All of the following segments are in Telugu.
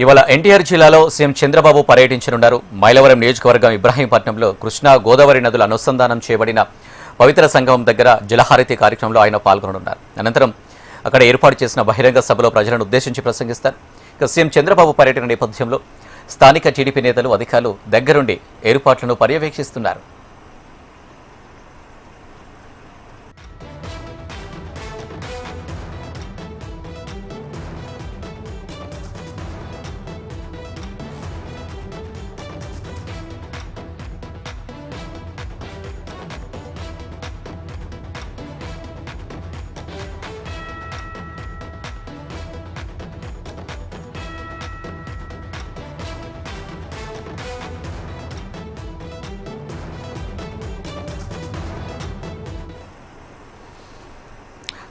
ఇవాళ ఎన్టీఆర్ జిల్లాలో సీఎం చంద్రబాబు పర్యటించనున్నారు. మైలవరం నియోజకవర్గం ఇబ్రాహీంపట్నంలో కృష్ణా గోదావరి నదులు అనుసంధానం చేయబడిన పవిత్ర సంగమం దగ్గర జలహారతి కార్యక్రమంలో ఆయన పాల్గొననున్నారు. అనంతరం అక్కడ ఏర్పాటు చేసిన బహిరంగ సభలో ప్రజలను ఉద్దేశించి ప్రసంగిస్తారు. ఇక సీఎం చంద్రబాబు పర్యటన నేపథ్యంలో స్థానిక టీడీపీ నేతలు, అధికారులు దగ్గరుండి ఏర్పాట్లను పర్యవేక్షిస్తున్నారు.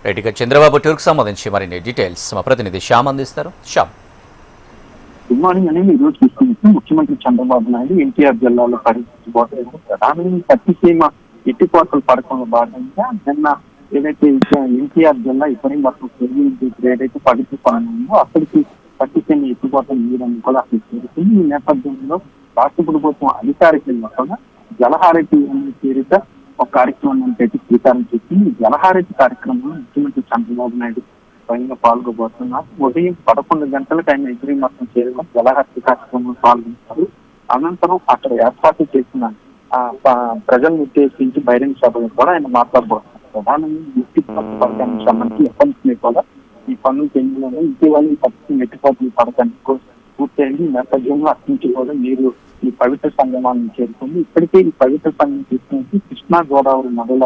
రైట్గా చంద్రబాబు టూర్కు సంబంధించి మరిన్ని డీటెయిల్స్ మా ప్రతినిధి శ్యామ్ అందిస్తారు. శ్యామ్, గుడ్ మార్నింగ్ అని ఈ రోజు చూసుకుంటే ముఖ్యమంత్రి చంద్రబాబు నాయుడు ఎన్టీఆర్ జిల్లాలో పర్యటించబోతున్నారు. ప్రధానంగా పట్టిసీమ ఎత్తిపోతల పథకంలో భాగంగా నిన్న ఏదైతే ఎన్టీఆర్ జిల్లా ఇబ్రాహీంపట్నం ఏదైతే పవిత్ర ఉందో అక్కడికి పట్టిసీమ ఎత్తిపోతలు నీరని కూడా అక్కడ చేరుతుంది. ఈ నేపథ్యంలో రాష్ట్ర ప్రభుత్వం అధికారికంగా కూడా జలహారతి అనే పేరిట ఒక కార్యక్రమాన్ని పెట్టి శ్రీకారం చేసింది. జలహారతి కార్యక్రమంలో ముఖ్యమంత్రి చంద్రబాబు నాయుడు స్వయంగా పాల్గొబోతున్నారు. ఉదయం 11 గంటలకు ఆయన ఇబ్రాహీంపట్నం చేరుకొని జలహారతి కార్యక్రమంలో పాల్గొంటారు. అనంతరం అక్కడ ఏర్పాటు చేసిన ప్రజలను ఉద్దేశించి బహిరంగ సభలో కూడా ఆయన మాట్లాడబోతున్నారు. ప్రధానంగా ఎత్తిపోతల పథకానికి సంబంధించి ఎప్పటి నుంచి కూడా ఈ పనులు చెందిన ఇటీవల ఈ పథకం ఎత్తిపోతల పథకానికి పూర్తయింది. ఈ నేపథ్యంలో అక్కడి నుంచి కూడా నీరు ఈ పవిత్ర సంగమాన్ని చేరుకుంది. ఇప్పటికే ఈ పవిత్ర సంగమం తీసుకుని కృష్ణా గోదావరి నదుల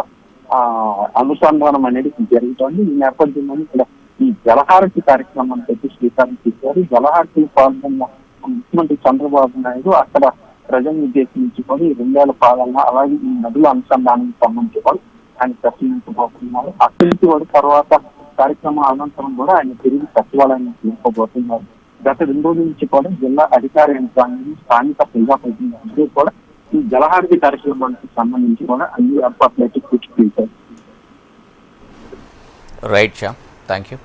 అనుసంధానం అనేది జరుగుతోంది. ఈ నేపథ్యంలో ఇక్కడ ఈ జలహారతి కార్యక్రమాన్ని పెట్టి శ్రీకారం చేశారు. జలహారతిలో పాల్గొన్న ముఖ్యమంత్రి చంద్రబాబు నాయుడు అక్కడ ప్రజలను ఉద్దేశించి కూడా ఈ 2 ఏళ్ల పాలన అలాగే ఈ నదుల అనుసంధానానికి సంబంధించి కూడా ఆయన ప్రశ్నించబోతున్నారు. అక్కడి నుంచి కూడా తర్వాత కార్యక్రమం అనంతరం కూడా ఆయన తిరిగి సచివాలయాన్ని తీసుకోబోతున్నారు. గత 2 రోజుల నుంచి కూడా జిల్లా అధికార యంత్రాంగం, స్థానిక ప్రజాప్రతినిధులు కూడా ఈ జలహారతి కార్యక్రమానికి సంబంధించి కూడా అన్ని ఏర్పాట్లు అయితే పూర్తి చేశారు. Right Shyam, thank you.